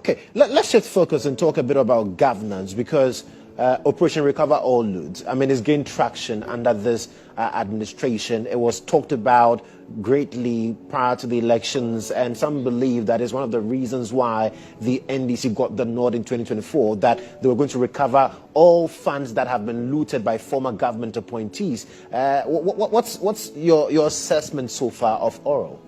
Okay, let's shift focus and talk a bit about governance, because Operation Recover All Loot, I mean, it's gained traction under this administration. It was talked about greatly prior to the elections, and some believe that is one of the reasons why the NDC got the nod in 2024, that they were going to recover all funds that have been looted by former government appointees. What's your assessment so far of O.R.A.L?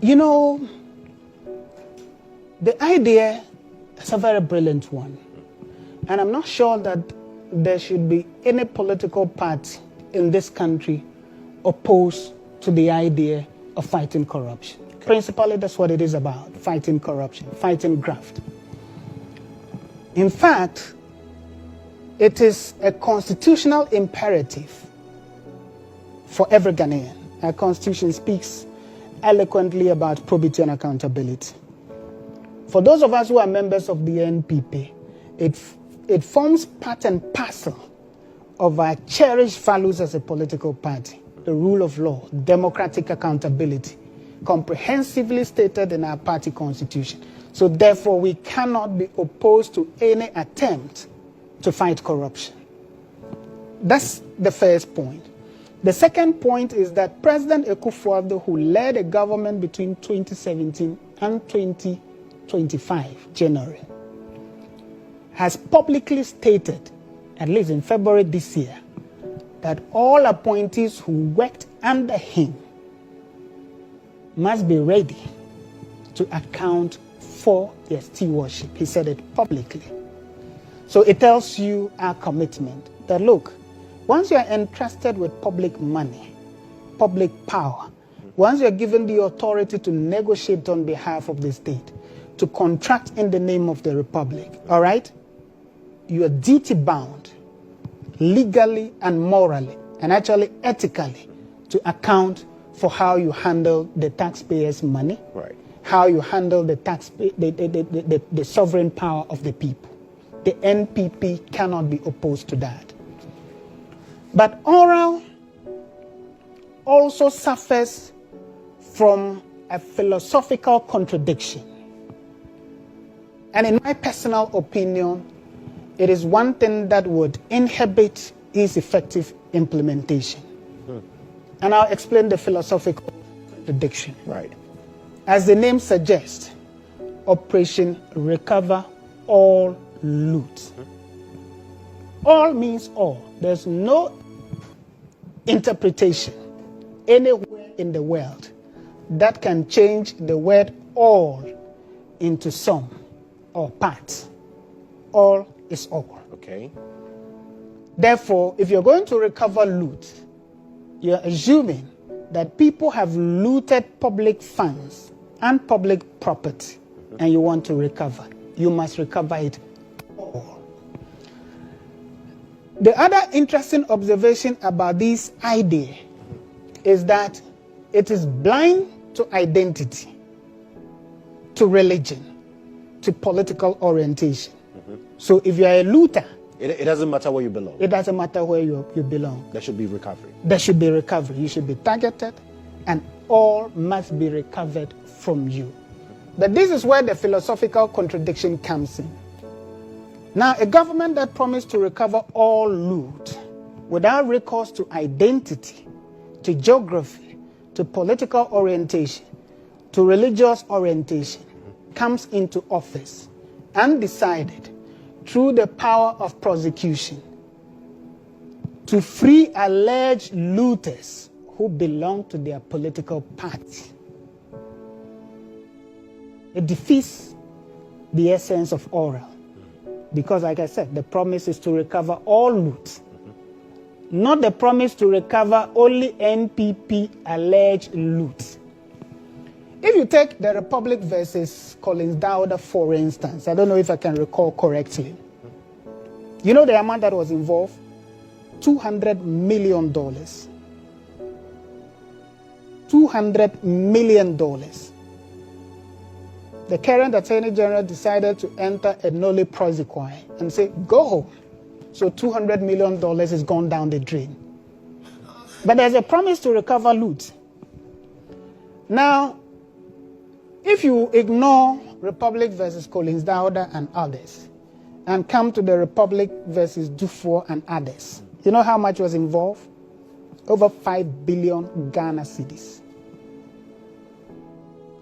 You know, the idea is a very brilliant one. And I'm not sure that there should be any political party in this country opposed to the idea of fighting corruption. Okay. Principally, that's what it is about, fighting corruption, fighting graft. In fact, it is a constitutional imperative for every Ghanaian. Our constitution speaks eloquently about probity and accountability. For those of us who are members of the NPP, it forms part and parcel of our cherished values as a political party: the rule of law, democratic accountability, comprehensively stated in our party constitution. So therefore, we cannot be opposed to any attempt to fight corruption. That's the first point. The second point is that President Akufo-Addo, who led a government between 2017 and 2025, January, has publicly stated, at least in February this year, that all appointees who worked under him must be ready to account for their stewardship. He said it publicly. So it tells you our commitment that, look, once you are entrusted with public money, public power, once you are given the authority to negotiate on behalf of the state, to contract in the name of the republic, all right? You are duty-bound, legally and morally, and actually ethically, to account for how you handle the taxpayers' money, right? How you handle the sovereign power of the people. The NPP cannot be opposed to that. But O.R.A.L also suffers from a philosophical contradiction. And in my personal opinion, it is one thing that would inhibit its effective implementation. And I'll explain the philosophical contradiction. Right. As the name suggests, Operation Recover All Loot. All means all. There's no interpretation anywhere in the world that can change the word all into some or part. All is all. Okay. Therefore, if you're going to recover loot, you're assuming that people have looted public funds and public property, and you want to recover. You must recover it all. The other interesting observation about this idea is that it is blind to identity, to religion, to political orientation. So if you are a looter, it doesn't matter where you belong. It doesn't matter where you belong. There should be recovery. There should be recovery. You should be targeted, and all must be recovered from you. But this is where the philosophical contradiction comes in. Now, a government that promised to recover all loot without recourse to identity, to geography, to political orientation, to religious orientation, comes into office undecided through the power of prosecution to free alleged looters who belong to their political party. It defeats the essence of O.R.A.L. Because, like I said, the promise is to recover all loot, not the promise to recover only NPP alleged loot. If you take the Republic versus Collins Dowder, for instance, I don't know if I can recall correctly. You know the amount that was involved? $200 million. $200 million. The current Attorney General decided to enter a nolle prosequi and say, go home. So $200 million is gone down the drain. But there's a promise to recover loot. Now, if you ignore Republic versus Collins Dowda and others, and come to the Republic versus Dufour and others, you know how much was involved? Over 5 billion Ghana cedis.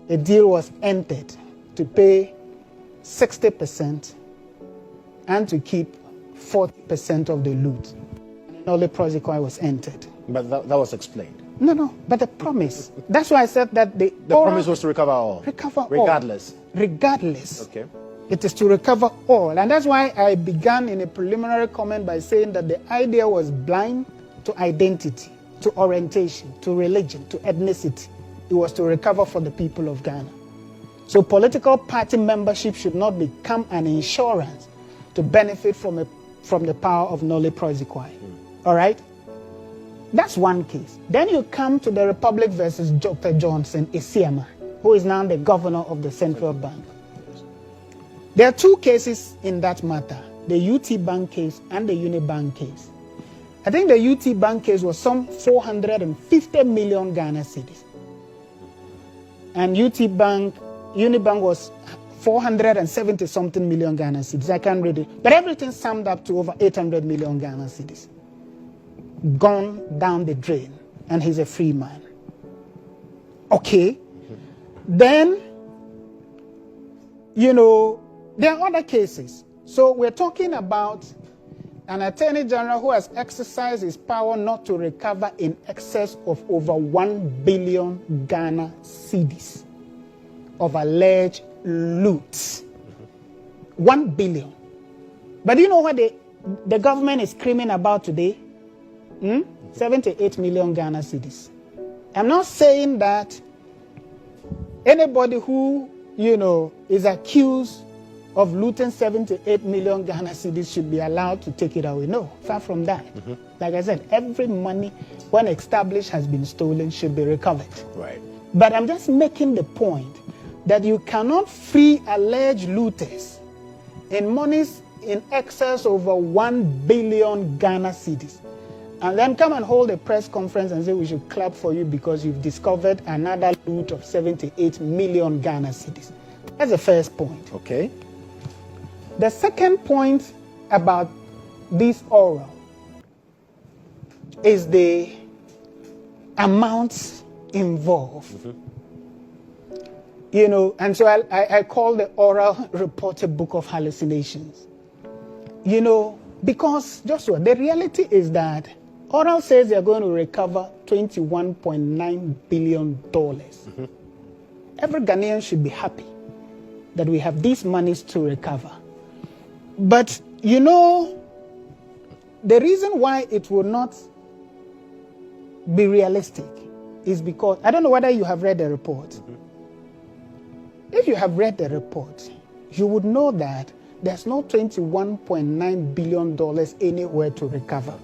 A deal was entered to pay 60% and to keep 40% of the loot. Nole Prosequi was entered. But that was explained. No, but the promise. That's why I said that the promise was to recover all. Regardless. Okay. It is to recover all. And that's why I began in a preliminary comment by saying that the idea was blind to identity, to orientation, to religion, to ethnicity. It was to recover for the people of Ghana. So political party membership should not become an insurance to benefit from the power of Nole Prosequi. All right? That's one case. Then you come to the Republic versus Dr. Johnson Isiama, who is now the governor of the central bank. There are two cases in that matter, the UT Bank case and the Unibank case. I think the UT Bank case was some 450 million Ghana cedis. And Unibank was 470 something million Ghana cedis. I can't read it. But everything summed up to over 800 million Ghana cedis. Gone down the drain. And he's a free man. Okay. Then, you know, there are other cases. So we're talking about an attorney general who has exercised his power not to recover in excess of over 1 billion Ghana cedis of alleged loot. 1 billion. But you know what the government is screaming about today? 78 million Ghana cedis. I'm not saying that anybody who, you know, is accused of looting 78 million Ghana cedis should be allowed to take it away. No, far from that. Like I said, every money, when established, has been stolen, should be recovered. Right. But I'm just making the point that you cannot free alleged looters in monies in excess over 1 billion Ghana cedis, and then come and hold a press conference and say we should clap for you because you've discovered another loot of 78 million Ghana cedis. That's the first point. Okay. The second point about this O.R.A.L is the amounts involved. You know, and so I call the O.R.A.L report a book of hallucinations. You know, because, Joshua, the reality is that O.R.A.L says they're going to recover $21.9 billion. Every Ghanaian should be happy that we have these monies to recover. But, you know, the reason why it will not be realistic is because, I don't know whether you have read the report. If you have read the report, you would know that there's no $21.9 billion anywhere to recover.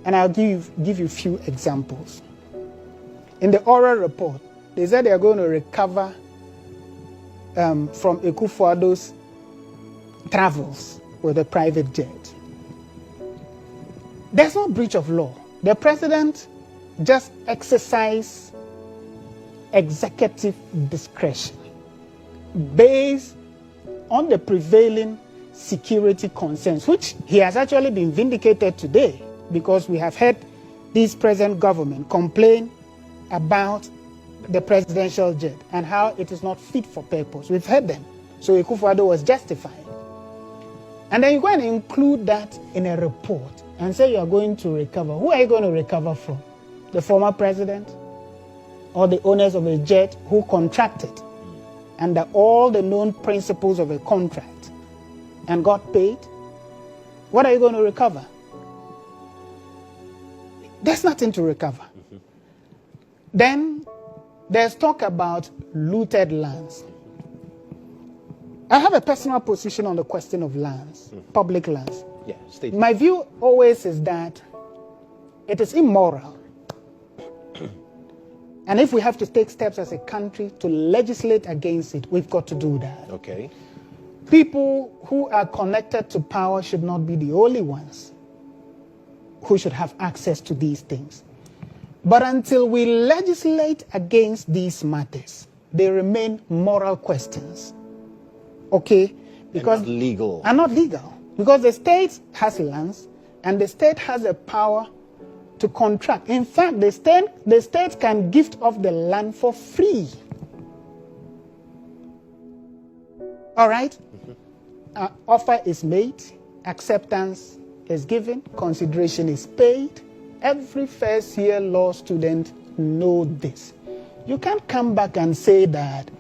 And I'll give you a few examples. In the O.R.A.L report, they said they are going to recover from Akufo-Addo's travels with a private jet. There's no breach of law. The president just exercised executive discretion based on the prevailing security concerns, which he has actually been vindicated today, because we have heard this present government complain about the presidential jet and how it is not fit for purpose. We've heard them. So Akufo-Addo was justified. And then you go and include that in a report and say you are going to recover. Who are you going to recover from? The former president or the owners of a jet who contracted under all the known principles of a contract and got paid? What are you going to recover? There's nothing to recover. Then there's talk about looted lands. I have a personal position on the question of lands, public lands. Yeah, state. My view always is that it is immoral. And if we have to take steps as a country to legislate against it, we've got to do that. Okay. People who are connected to power should not be the only ones who should have access to these things. But until we legislate against these matters, they remain moral questions. Okay? Because and not legal. Are not legal. Because the state has lands and the state has a power to contract. In fact, the state can gift off the land for free. All right? Offer is made, acceptance is given, consideration is paid. Every first-year law student knows this. You can't come back and say that,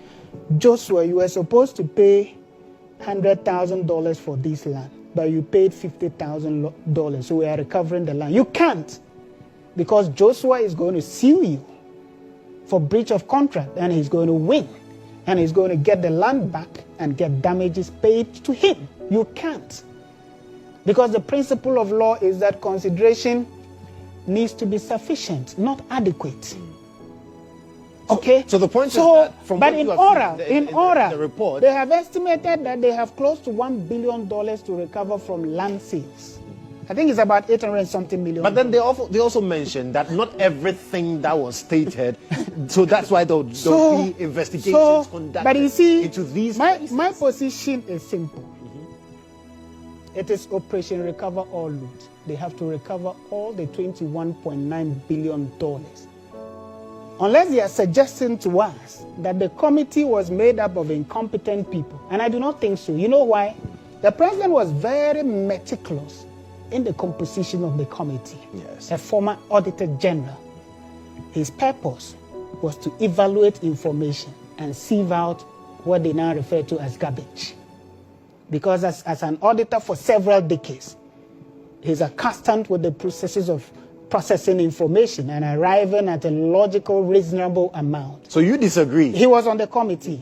Joshua, you were supposed to pay $100,000 for this land, but you paid $50,000, so we are recovering the land. You can't, because Joshua is going to sue you for breach of contract, and he's going to win, and he's going to get the land back and get damages paid to him. You can't, because the principle of law is that consideration needs to be sufficient, not adequate. Okay. So the point is that from but what in you have O.R.A.L, seen the report, they have estimated that they have close to $1 billion to recover from land sales. I think it's about 800 something million. But then they also mentioned that not everything that was stated, so that's why there'll be investigations conducted. But you see, into these my position is simple. It is Operation Recover All loot. They have to recover all the $21.9 billion. Unless they are suggesting to us that the committee was made up of incompetent people. And I do not think so. You know why? The president was very meticulous in the composition of the committee. Yes. A former Auditor General. His purpose was to evaluate information and sieve out what they now refer to as garbage. Because as an auditor for several decades, he's accustomed with the processes of processing information and arriving at a logical, reasonable amount. So you disagree? He was on the committee.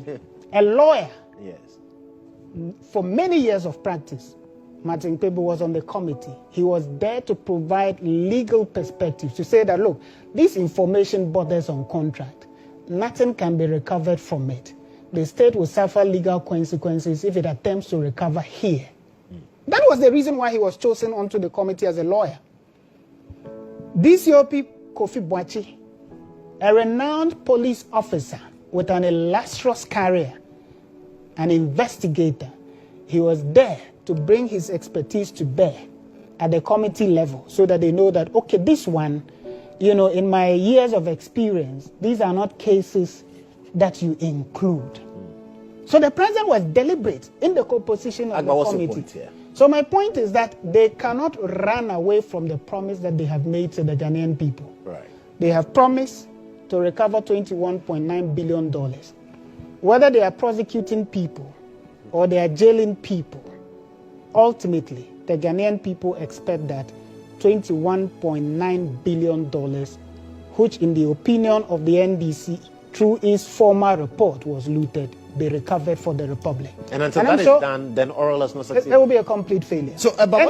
A lawyer. Yes. For many years of practice, Martin Pebe was on the committee. He was there to provide legal perspectives, to say that, look, this information borders on contract. Nothing can be recovered from it. The state will suffer legal consequences if it attempts to recover here. That was the reason why he was chosen onto the committee as a lawyer. DCOP Kofi Boachi, a renowned police officer with an illustrious career, an investigator, he was there to bring his expertise to bear at the committee level so that they know that, okay, this one, you know, in my years of experience, these are not cases that you include. So the president was deliberate in the composition of the committee. So my point is that they cannot run away from the promise that they have made to the Ghanaian people. Right. They have promised to recover $21.9 billion. Whether they are prosecuting people or they are jailing people, ultimately, the Ghanaian people expect that $21.9 billion, which in the opinion of the NDC, through its former report, was looted, be recovered for the Republic. And until that is done, then O.R.A.L has not succeeded. It will be a complete failure. So about